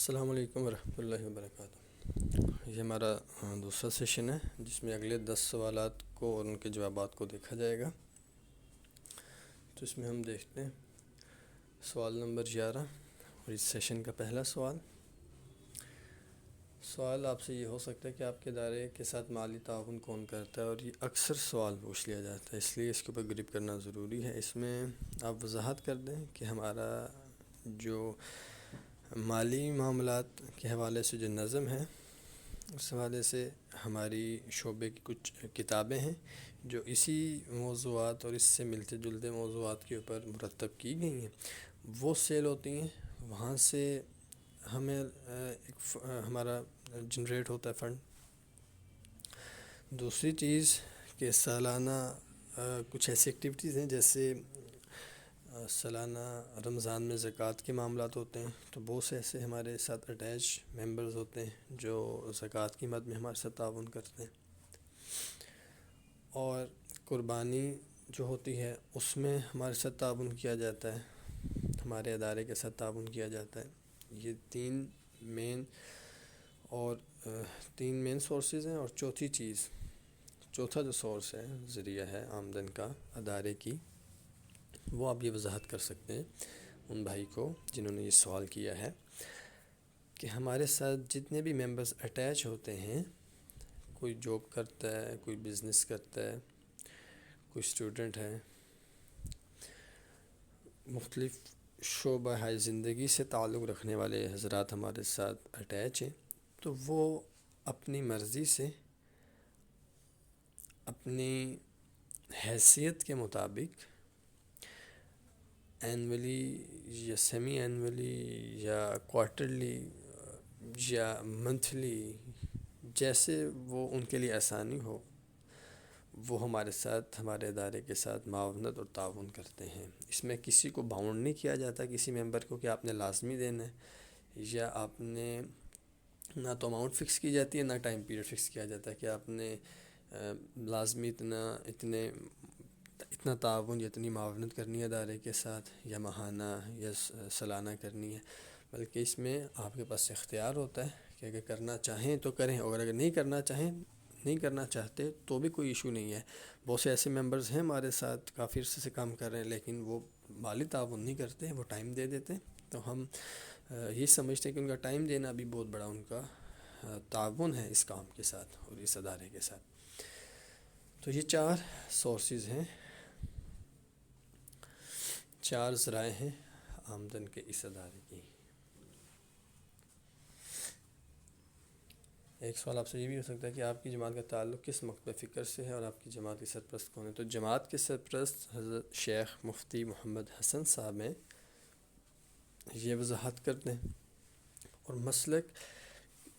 السلام علیکم ورحمۃ اللہ وبرکاتہ۔ یہ ہمارا دوسرا سیشن ہے جس میں اگلے 10 سوالات کو اور ان کے جوابات کو دیکھا جائے گا۔ تو اس میں ہم دیکھتے ہیں سوال نمبر 11 اور اس سیشن کا پہلا سوال آپ سے یہ ہو سکتا ہے کہ آپ کے ادارے کے ساتھ مالی تعاون کون کرتا ہے، اور یہ اکثر سوال پوچھ لیا جاتا ہے، اس لیے اس کے اوپر گرپ کرنا ضروری ہے۔ اس میں آپ وضاحت کر دیں کہ ہمارا جو مالی معاملات کے حوالے سے جو نظم ہے، اس حوالے سے ہماری شعبے کی کچھ کتابیں ہیں جو اسی موضوعات اور اس سے ملتے جلتے موضوعات کے اوپر مرتب کی گئی ہیں، وہ سیل ہوتی ہیں۔ وہاں سے ہمیں ہمارا جنریٹ ہوتا ہے فنڈ۔ دوسری چیز کہ سالانہ کچھ ایسی ایکٹیویٹیز ہیں جیسے سالانہ رمضان میں زکوٰۃ کے معاملات ہوتے ہیں، تو بہت سے ایسے ہمارے ساتھ اٹیچ ممبرز ہوتے ہیں جو زکوٰۃ کی مد میں ہمارے ساتھ تعاون کرتے ہیں۔ اور قربانی جو ہوتی ہے اس میں ہمارے ساتھ تعاون کیا جاتا ہے، ہمارے ادارے کے ساتھ تعاون کیا جاتا ہے۔ یہ تین مین سورسز ہیں، اور چوتھا جو سورس ہے، ذریعہ ہے آمدن کا ادارے کی، وہ آپ یہ وضاحت کر سکتے ہیں ان بھائی کو جنہوں نے یہ سوال کیا ہے کہ ہمارے ساتھ جتنے بھی ممبرز اٹیچ ہوتے ہیں، کوئی جاب کرتا ہے، کوئی بزنس کرتا ہے، کوئی اسٹوڈنٹ ہے، مختلف شعبہ ہائے زندگی سے تعلق رکھنے والے حضرات ہمارے ساتھ اٹیچ ہیں، تو وہ اپنی مرضی سے اپنی حیثیت کے مطابق اینولی یا سیمی اینولی یا کوارٹرلی یا منتھلی، جیسے وہ ان کے لیے آسانی ہو، وہ ہمارے ساتھ، ہمارے ادارے کے ساتھ معاونت اور تعاون کرتے ہیں۔ اس میں کسی کو باؤنڈ نہیں کیا جاتا کسی ممبر کو کہ آپ نے لازمی دینا ہے، یا آپ نے نہ تو اماؤنٹ فکس کی جاتی ہے، نہ ٹائم پیریڈ فکس کیا جاتا ہے کہ آپ نے لازمی اتنا تعاون یا اتنی معاونت کرنی ہے ادارے کے ساتھ، یا ماہانہ یا سالانہ کرنی ہے، بلکہ اس میں آپ کے پاس اختیار ہوتا ہے کہ اگر کرنا چاہیں تو کریں، اور اگر نہیں کرنا چاہتے تو بھی کوئی ایشو نہیں ہے۔ بہت سے ایسے ممبرز ہیں ہمارے ساتھ کافی عرصے سے کام کر رہے ہیں، لیکن وہ مالی تعاون نہیں کرتے، وہ ٹائم دے دیتے، تو ہم یہ سمجھتے ہیں کہ ان کا ٹائم دینا بھی بہت بڑا ان کا تعاون ہے اس کام کے ساتھ اور اس ادارے کے ساتھ۔ تو یہ 4 سورسز ہیں، 4 ذرائع ہیں آمدن کے اس ادارے کی۔ ایک سوال آپ سے یہ بھی ہو سکتا ہے کہ آپ کی جماعت کا تعلق کس مکتب فکر سے ہے اور آپ کی جماعت کے سرپرست کون ہے؟ تو جماعت کے سرپرست حضرت شیخ مفتی محمد حسن صاحب ہیں، یہ وضاحت کر دیں، اور مسلک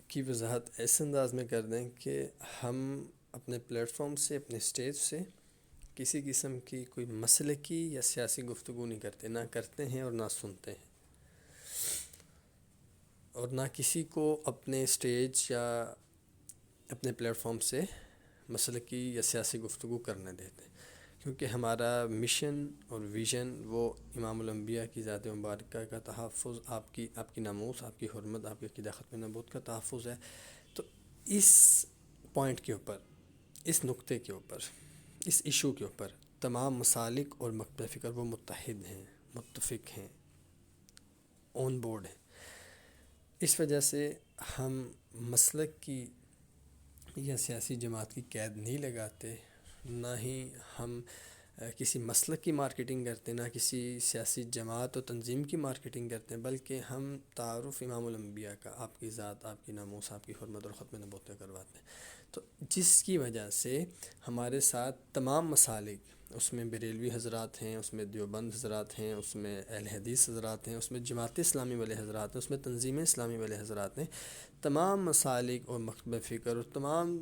کی وضاحت ایسے انداز میں کر دیں کہ ہم اپنے پلیٹ فارم سے، اپنے اسٹیج سے کسی قسم کی کوئی مسلکی یا سیاسی گفتگو نہیں کرتے، نہ کرتے ہیں اور نہ سنتے ہیں، اور نہ کسی کو اپنے اسٹیج یا اپنے پلیٹ فارم سے مسلکی یا سیاسی گفتگو کرنے دیتے، کیونکہ ہمارا مشن اور ویژن وہ امام الانبیاء کی ذات مبارکہ کا تحفظ، آپ کی ناموس، آپ کی حرمت، آپ کی عقیدہ ختم نبوت کا تحفظ ہے۔ تو اس پوائنٹ کے اوپر، اس نقطے کے اوپر، اس ایشو کے اوپر تمام مسالک اور مکتب فکر وہ متحد ہیں، متفق ہیں، آن بورڈ ہیں۔ اس وجہ سے ہم مسلک کی یا سیاسی جماعت کی قید نہیں لگاتے، نہ ہی ہم کسی مسلک کی مارکیٹنگ کرتے، نہ کسی سیاسی جماعت و تنظیم کی مارکیٹنگ کرتے ہیں، بلکہ ہم تعارف امام الانبیاء کا، آپ کی ذات، آپ کی ناموس، آپ کی حرمت اور ختم نبوت کا کرواتے ہیں۔ تو جس کی وجہ سے ہمارے ساتھ تمام مسالک، اس میں بریلوی حضرات ہیں، اس میں دیوبند حضرات ہیں، اس میں اہل حدیث حضرات ہیں، اس میں جماعت اسلامی والے حضرات ہیں، اس میں تنظیم اسلامی والے حضرات ہیں، تمام مسالک اور مکتب فکر اور تمام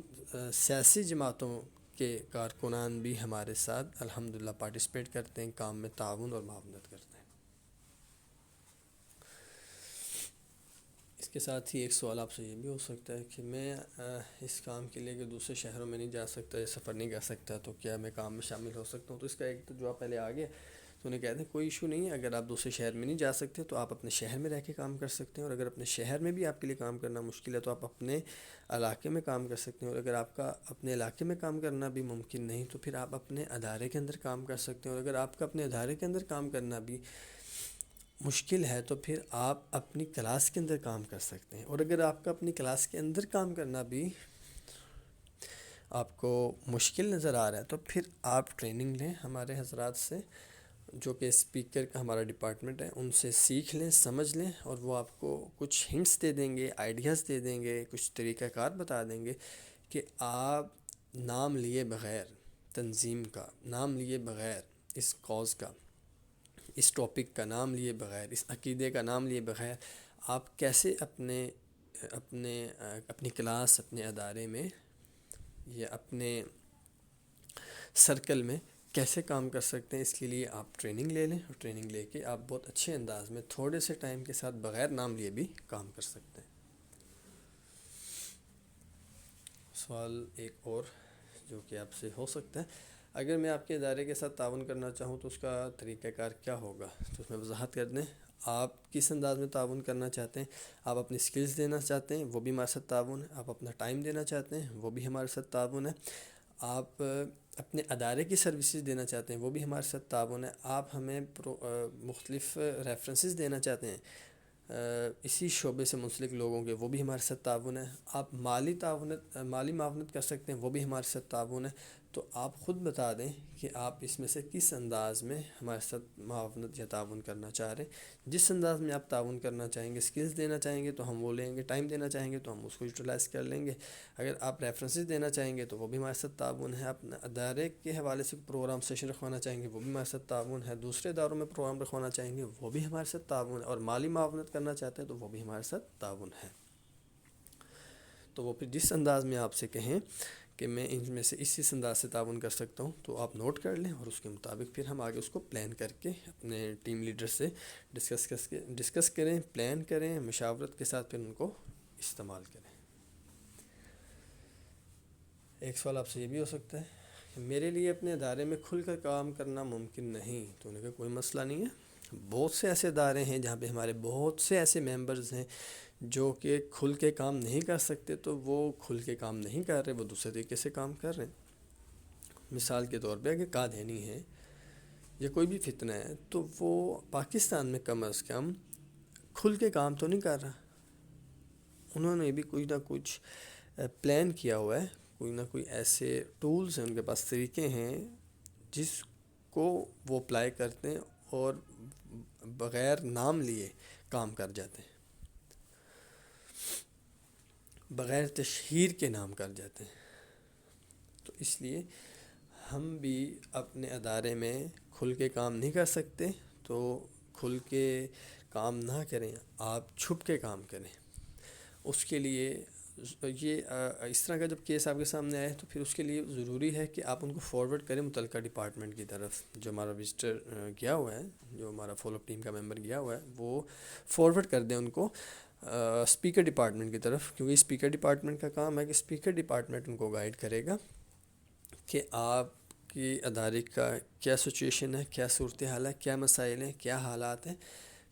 سیاسی جماعتوں کے کارکنان بھی ہمارے ساتھ الحمدللہ پارٹیسپیٹ کرتے ہیں، کام میں تعاون اور معاونت کرتے ہیں۔ اس کے ساتھ ہی ایک سوال آپ سے یہ بھی ہو سکتا ہے کہ میں اس کام کے لیے کہ دوسرے شہروں میں نہیں جا سکتا یا سفر نہیں کر سکتا، تو کیا میں کام میں شامل ہو سکتا ہوں؟ تو اس کا ایک تو جواب پہلے آ گیا۔ تو انہیں کہتے ہیں کوئی ایشو نہیں ہے، اگر آپ دوسرے شہر میں نہیں جا سکتے تو آپ اپنے شہر میں رہ کے کام کر سکتے ہیں، اور اگر اپنے شہر میں بھی آپ کے لیے کام کرنا مشکل ہے تو آپ اپنے علاقے میں کام کر سکتے ہیں، اور اگر آپ کا اپنے علاقے میں کام کرنا بھی ممکن نہیں تو پھر آپ اپنے ادارے کے اندر کام کر سکتے ہیں، اور اگر آپ کا اپنے ادارے کے اندر کام کرنا بھی مشکل ہے تو پھر آپ اپنی کلاس کے اندر کام کر سکتے ہیں، اور اگر آپ کا اپنی کلاس کے اندر کام کرنا بھی آپ کو مشکل نظر آ رہا ہے تو پھر آپ ٹریننگ لیں ہمارے حضرات سے، جو کہ اسپیکر کا ہمارا ڈپارٹمنٹ ہے، ان سے سیکھ لیں، سمجھ لیں، اور وہ آپ کو کچھ ہنٹس دے دیں گے، آئیڈیاز دے دیں گے، کچھ طریقہ کار بتا دیں گے کہ آپ نام لیے بغیر تنظیم کا، نام لیے بغیر اس کاز کا، اس ٹاپک کا نام لیے بغیر، اس عقیدے کا نام لیے بغیر آپ کیسے اپنی کلاس، اپنے ادارے میں یا اپنے سرکل میں کیسے کام کر سکتے ہیں، اس کے لیے آپ ٹریننگ لے لیں، اور ٹریننگ لے کے آپ بہت اچھے انداز میں تھوڑے سے ٹائم کے ساتھ بغیر نام لیے بھی کام کر سکتے ہیں۔ سوال ایک اور جو کہ آپ سے ہو سکتا ہے، اگر میں آپ کے ادارے کے ساتھ تعاون کرنا چاہوں تو اس کا طریقہ کار کیا ہوگا؟ تو اس میں وضاحت کر دیں، آپ کس انداز میں تعاون کرنا چاہتے ہیں؟ آپ اپنی سکلز دینا چاہتے ہیں، وہ بھی ہمارے ساتھ تعاون ہے، آپ اپنا ٹائم دینا چاہتے ہیں، وہ بھی ہمارے ساتھ تعاون ہے، آپ اپنے ادارے کی سروسز دینا چاہتے ہیں، وہ بھی ہمارے ساتھ تعاون ہے، آپ ہمیں مختلف ریفرنسز دینا چاہتے ہیں اسی شعبے سے منسلک لوگوں کے، وہ بھی ہمارے ساتھ تعاون ہے، آپ مالی معاونت کر سکتے ہیں، وہ بھی ہمارے ساتھ تعاون ہے۔ تو آپ خود بتا دیں کہ آپ اس میں سے کس انداز میں ہمارے ساتھ معاونت یا تعاون کرنا چاہ رہے ہیں۔ جس انداز میں آپ تعاون کرنا چاہیں گے، سکلز دینا چاہیں گے تو ہم وہ لیں گے، ٹائم دینا چاہیں گے تو ہم اس کو یوٹیلائز کر لیں گے، اگر آپ ریفرنسز دینا چاہیں گے تو وہ بھی ہمارے ساتھ تعاون ہے، اپنے ادارے کے حوالے سے پروگرام سیشن رکھوانا چاہیں گے وہ بھی ہمارے ساتھ تعاون ہے، دوسرے اداروں میں پروگرام رکھوانا چاہیں گے وہ بھی ہمارے ساتھ تعاون ہے، اور مالی معاونت کرنا چاہتے ہیں تو وہ بھی ہمارے ساتھ تعاون ہے۔ تو وہ پھر جس انداز میں آپ سے کہیں کہ میں ان میں سے اس انداز سے تعاون کر سکتا ہوں تو آپ نوٹ کر لیں، اور اس کے مطابق پھر ہم آگے اس کو پلان کر کے اپنے ٹیم لیڈر سے ڈسکس کریں، پلان کریں، مشاورت کے ساتھ پھر ان کو استعمال کریں۔ ایک سوال آپ سے یہ بھی ہو سکتا ہے کہ میرے لیے اپنے ادارے میں کھل کر کام کرنا ممکن نہیں، تو انہیں کا کوئی مسئلہ نہیں ہے، بہت سے ایسے ادارے ہیں جہاں پہ ہمارے بہت سے ایسے ممبرز ہیں جو کہ کھل کے کام نہیں کر سکتے، تو وہ کھل کے کام نہیں کر رہے، وہ دوسرے طریقے سے کام کر رہے ہیں۔ مثال کے طور پہ اگر قادینی ہے یا کوئی بھی فتنہ ہے تو وہ پاکستان میں کم از کم کھل کے کام تو نہیں کر رہا، انہوں نے بھی کچھ نہ کچھ پلان کیا ہوا ہے، کوئی نہ کوئی ایسے ٹولز ہیں، ان کے پاس طریقے ہیں جس کو وہ اپلائی کرتے ہیں اور بغیر نام لیے کام کر جاتے ہیں، بغیر تشہیر کے نام کر جاتے ہیں۔ تو اس لیے ہم بھی اپنے ادارے میں کھل کے کام نہیں کر سکتے، تو کھل کے کام نہ کریں، آپ چھپ کے کام کریں۔ اس کے لیے یہ اس طرح کا جب کیس آپ کے سامنے آئے تو پھر اس کے لیے ضروری ہے کہ آپ ان کو فارورڈ کریں متعلقہ ڈپارٹمنٹ کی طرف، جو ہمارا وزٹر گیا ہوا ہے، جو ہمارا فالو اپ ٹیم کا ممبر گیا ہوا ہے، وہ فارورڈ کر دیں ان کو اسپیکر ڈپارٹمنٹ کی طرف، کیونکہ اسپیکر ڈپارٹمنٹ کا کام ہے کہ اسپیکر ڈپارٹمنٹ ان کو گائیڈ کرے گا کہ آپ کی ادارے کا کیا سچویشن ہے، کیا صورتحال ہے، کیا مسائل ہیں، کیا حالات ہیں،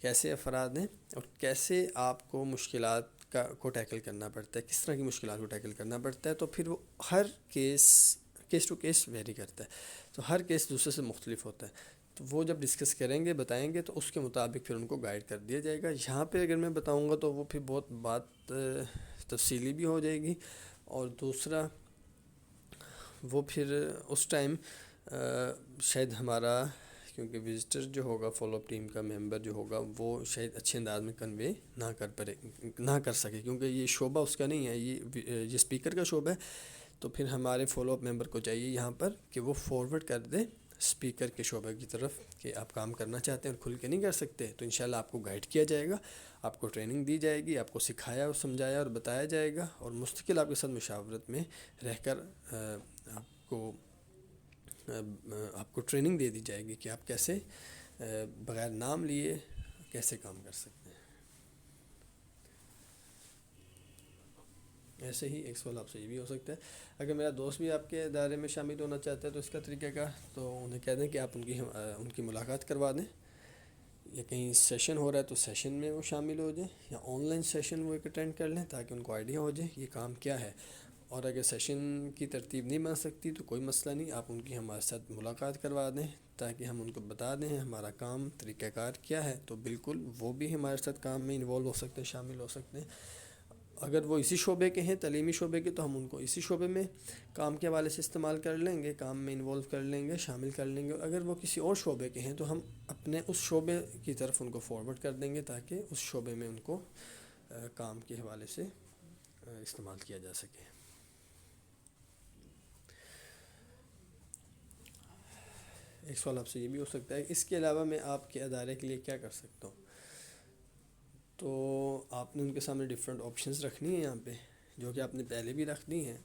کیسے افراد ہیں، اور کیسے آپ کو مشکلات کو ٹیکل کرنا پڑتا ہے، کس طرح کی مشکلات کو ٹیکل کرنا پڑتا ہے۔ تو پھر وہ ہر کیس ٹو کیس ویری کرتا ہے، تو ہر کیس دوسرے سے مختلف ہوتا ہے، تو وہ جب ڈسکس کریں گے، بتائیں گے، تو اس کے مطابق پھر ان کو گائیڈ کر دیا جائے گا۔ یہاں پہ اگر میں بتاؤں گا تو وہ پھر بہت بات تفصیلی بھی ہو جائے گی، اور دوسرا وہ پھر اس ٹائم شاید ہمارا، کیونکہ وزٹر جو ہوگا، فالو اپ ٹیم کا ممبر جو ہوگا، وہ شاید اچھے انداز میں کنوے نہ کر سکے، کیونکہ یہ شعبہ اس کا نہیں ہے، یہ اسپیکر کا شعبہ ہے، تو پھر ہمارے فالو اپ ممبر کو چاہیے یہاں پر کہ وہ فارورڈ کر دے اسپیکر کے شعبہ کی طرف کہ آپ کام کرنا چاہتے ہیں اور کھل کے نہیں کر سکتے، تو انشاءاللہ آپ کو گائیڈ کیا جائے گا، آپ کو ٹریننگ دی جائے گی، آپ کو سکھایا اور سمجھایا اور بتایا جائے گا، اور مستقل آپ کے ساتھ مشاورت میں رہ کر آپ کو ٹریننگ دے دی جائے گی کہ آپ کیسے بغیر نام لیے کیسے کام کر سکتے ہیں۔ ایسے ہی ایک سوال آپ سے یہ بھی ہو سکتا ہے، اگر میرا دوست بھی آپ کے ادارے میں شامل ہونا چاہتا ہے تو اس کا طریقہ کیا، تو انہیں کہہ دیں کہ آپ ان کی ملاقات کروا دیں، یا کہیں سیشن ہو رہا ہے تو سیشن میں وہ شامل ہو جائیں، یا آن لائن سیشن وہ ایک اٹینڈ کر لیں تاکہ ان کو آئیڈیا ہو جائے یہ کام کیا ہے۔ اور اگر سیشن کی ترتیب نہیں بن سکتی تو کوئی مسئلہ نہیں، آپ ان کی ہمارے ساتھ ملاقات کروا دیں تاکہ ہم ان کو بتا دیں ہمارا کام طریقہ کار کیا ہے، تو بالکل وہ بھی ہمارے ساتھ کام میں انوالو ہو سکتے ہیں، شامل ہو سکتے ہیں۔ اگر وہ اسی شعبے کے ہیں، تعلیمی شعبے کے، تو ہم ان کو اسی شعبے میں کام کے حوالے سے استعمال کر لیں گے، کام میں انوالو کر لیں گے، شامل کر لیں گے۔ اور اگر وہ کسی اور شعبے کے ہیں تو ہم اپنے اس شعبے کی طرف ان کو فارورڈ کر دیں گے تاکہ اس شعبے میں ان کو کام کے حوالے سے استعمال کیا جا سکے۔ ایک سوال آپ سے یہ بھی ہو سکتا ہے اس کے علاوہ میں آپ کے ادارے کے لیے کیا کر سکتا ہوں، تو آپ نے ان کے سامنے ڈفرینٹ آپشنز رکھنی ہیں یہاں پہ، جو کہ آپ نے پہلے بھی رکھ دی ہیں۔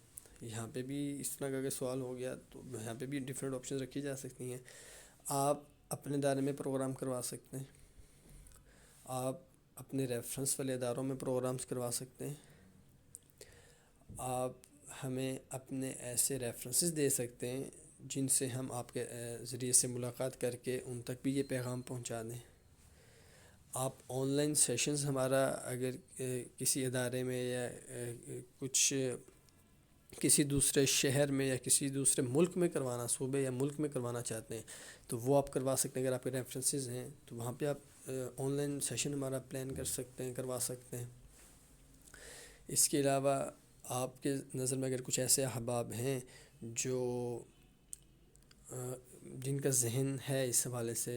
یہاں پہ بھی اس طرح کا اگر سوال ہو گیا تو یہاں پہ بھی ڈفرینٹ آپشنز رکھی جا سکتی ہیں۔ آپ اپنے ادارے میں پروگرام کروا سکتے ہیں، آپ اپنے ریفرنس والے اداروں میں پروگرامز کروا سکتے ہیں، آپ ہمیں اپنے ایسے ریفرنسز دے سکتے ہیں جن سے ہم آپ کے ذریعے سے ملاقات کر کے ان تک بھی یہ پیغام پہنچا دیں۔ آپ آن لائن سیشنز ہمارا اگر کسی ادارے میں یا کچھ کسی دوسرے شہر میں یا کسی دوسرے ملک میں کروانا، صوبے یا ملک میں کروانا چاہتے ہیں تو وہ آپ کروا سکتے ہیں۔ اگر آپ کے ریفرنسز ہیں تو وہاں پہ آپ آن لائن سیشن ہمارا پلان کر سکتے ہیں، کروا سکتے ہیں۔ اس کے علاوہ آپ کے نظر میں اگر کچھ ایسے احباب ہیں جو جن کا ذہن ہے اس حوالے سے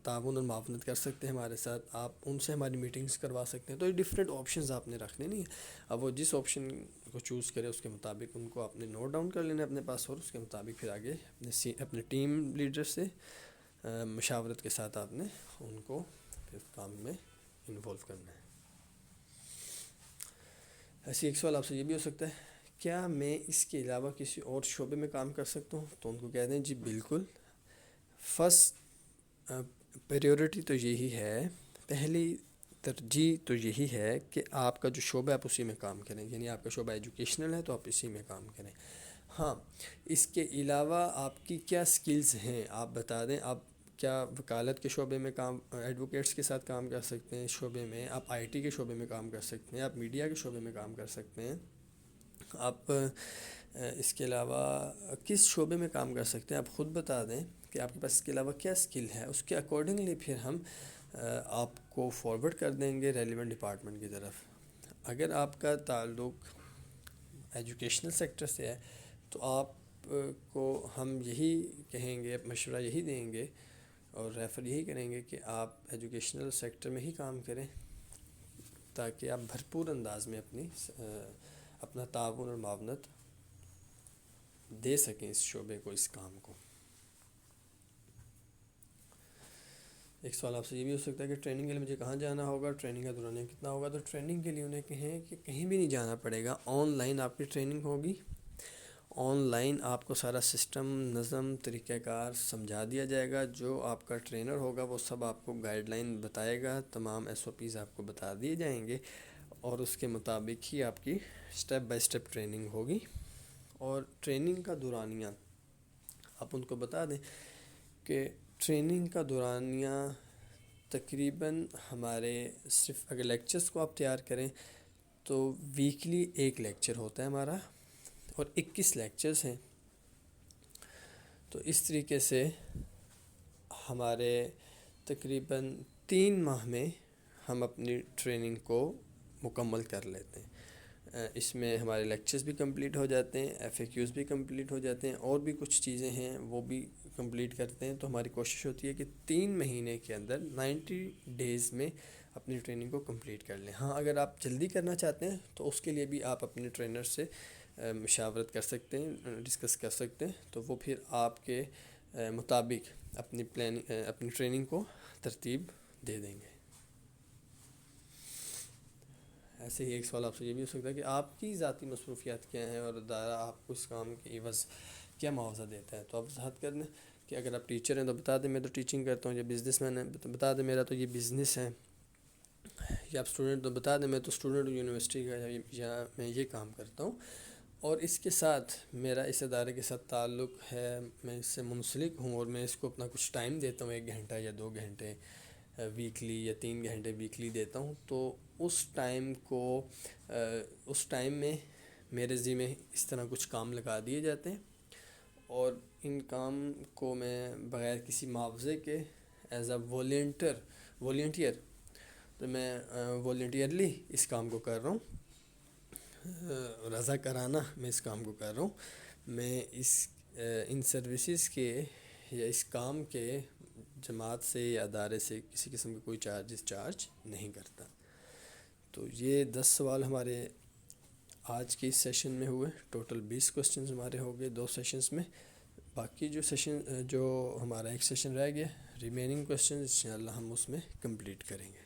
تعاون اور معاونت کر سکتے ہیں ہمارے ساتھ، آپ ان سے ہماری میٹنگز کروا سکتے ہیں۔ تو یہ ڈفرینٹ آپشنز آپ نے رکھنے نہیں ہیں، اب وہ جس آپشن کو چوز کرے اس کے مطابق ان کو آپ نے نوٹ ڈاؤن کر لینا اپنے پاس، اور اس کے مطابق پھر آگے اپنے ٹیم لیڈر سے مشاورت کے ساتھ آپ نے ان کو پھر کام میں انوالو کرنا ہے۔ ایسے ایک سوال آپ سے یہ بھی ہو سکتا ہے کیا میں اس کے علاوہ کسی اور شعبے میں کام کر سکتا ہوں، تو ان کو کہہ دیں جی بالکل، فرسٹ پریورٹی تو یہی ہے، پہلی ترجیح تو یہی ہے کہ آپ کا جو شعبہ آپ اسی میں کام کریں، یعنی آپ کا شعبہ ایجوکیشنل ہے تو آپ اسی میں کام کریں۔ ہاں، اس کے علاوہ آپ کی کیا سکلز ہیں آپ بتا دیں، آپ کیا وکالت کے شعبے میں کام، ایڈوکیٹس کے ساتھ کام کر سکتے ہیں اس شعبے میں، آپ آئی ٹی کے شعبے میں کام کر سکتے ہیں، آپ میڈیا کے شعبے میں کام کر سکتے ہیں، آپ اس کے علاوہ کس شعبے میں کام کر سکتے ہیں، آپ خود بتا دیں کہ آپ کے پاس اس کے علاوہ کیا سکل ہے، اس کے اکارڈنگلی پھر ہم آپ کو فارورڈ کر دیں گے ریلیونٹ ڈپارٹمنٹ کی طرف۔ اگر آپ کا تعلق ایجوکیشنل سیکٹر سے ہے تو آپ کو ہم یہی کہیں گے، مشورہ یہی دیں گے اور ریفر یہی کریں گے کہ آپ ایجوکیشنل سیکٹر میں ہی کام کریں تاکہ آپ بھرپور انداز میں اپنا تعاون اور معاونت دے سکیں اس شعبے کو، اس کام کو۔ ایک سوال آپ سے یہ بھی ہو سکتا ہے کہ ٹریننگ کے لیے مجھے کہاں جانا ہوگا، ٹریننگ کا دورانیہ کتنا ہوگا، تو ٹریننگ کے لیے انہیں کہیں کہ کہیں بھی نہیں جانا پڑے گا، آن لائن آپ کی ٹریننگ ہوگی، آن لائن آپ کو سارا سسٹم، نظم، طریقہ کار سمجھا دیا جائے گا، جو آپ کا ٹرینر ہوگا وہ سب آپ کو گائیڈ لائن بتائے گا، تمام ایس او پیز آپ کو بتا دیے جائیں گے، اور اس کے مطابق ہی آپ کی سٹیپ بائی سٹیپ ٹریننگ ہوگی۔ اور ٹریننگ کا دورانیہ آپ ان کو بتا دیں کہ ٹریننگ کا دورانیہ تقریباً ہمارے صرف اگر لیکچرز کو آپ تیار کریں تو ویکلی ایک لیکچر ہوتا ہے ہمارا، اور 21 لیکچرز ہیں، تو اس طریقے سے ہمارے تقریباً 3 ماہ میں ہم اپنی ٹریننگ کو مکمل کر لیتے ہیں۔ اس میں ہمارے لیکچرز بھی کمپلیٹ ہو جاتے ہیں، ایف اے کیوز بھی کمپلیٹ ہو جاتے ہیں، اور بھی کچھ چیزیں ہیں وہ بھی کمپلیٹ کرتے ہیں، تو ہماری کوشش ہوتی ہے کہ 3 مہینے کے اندر 90 ڈیز میں اپنی ٹریننگ کو کمپلیٹ کر لیں۔ ہاں، اگر آپ جلدی کرنا چاہتے ہیں تو اس کے لیے بھی آپ اپنے ٹرینر سے مشاورت کر سکتے ہیں، ڈسکس کر سکتے ہیں، تو وہ پھر آپ کے مطابق اپنی ٹریننگ کو ترتیب دے دیں گے۔ ایسے ہی ایک سوال آپ سے یہ بھی ہو سکتا ہے کہ آپ کی ذاتی مصروفیات کیا ہیں اور ادارہ آپ کو اس کام کے عوض کیا معاوضہ دیتا ہے، تو آپ وضاحت کر دیں کہ اگر آپ ٹیچر ہیں تو بتا دیں میں تو ٹیچنگ کرتا ہوں، یا بزنس مین ہے تو بتا دیں میرا تو یہ بزنس ہے، یا آپ اسٹوڈنٹ تو بتا دیں، میں تو اسٹوڈنٹ یونیورسٹی کا یا میں یہ کام کرتا ہوں، اور اس کے ساتھ میرا اس ادارے کے ساتھ تعلق ہے، میں اس سے منسلک ہوں، اور میں اس کو اپنا کچھ ٹائم دیتا ہوں، 1 گھنٹہ یا 2 گھنٹے ویکلی یا 3 گھنٹے ویکلی دیتا ہوں. تو اس ٹائم میں میرے ذمہ اس طرح کچھ کام لگا دیے جاتے ہیں، اور ان کام کو میں بغیر کسی معاوضے کے ایز اے والنٹیئر تو میں والنٹیئرلی اس کام کو کر رہا ہوں، رضا کرانہ میں اس کام کو کر رہا ہوں. میں ان سروسز کے یا اس کام کے جماعت سے یا ادارے سے کسی قسم کے کوئی چارج نہیں کرتا. تو یہ 10 سوال ہمارے آج کے اس سیشن میں ہوئے. ٹوٹل 20 کوسچنز ہمارے ہو گئے 2 سیشنز میں. باقی جو ہمارا ایک سیشن رہ گیا، ریمیننگ کوسچنز انشاءاللہ ہم اس میں کمپلیٹ کریں گے.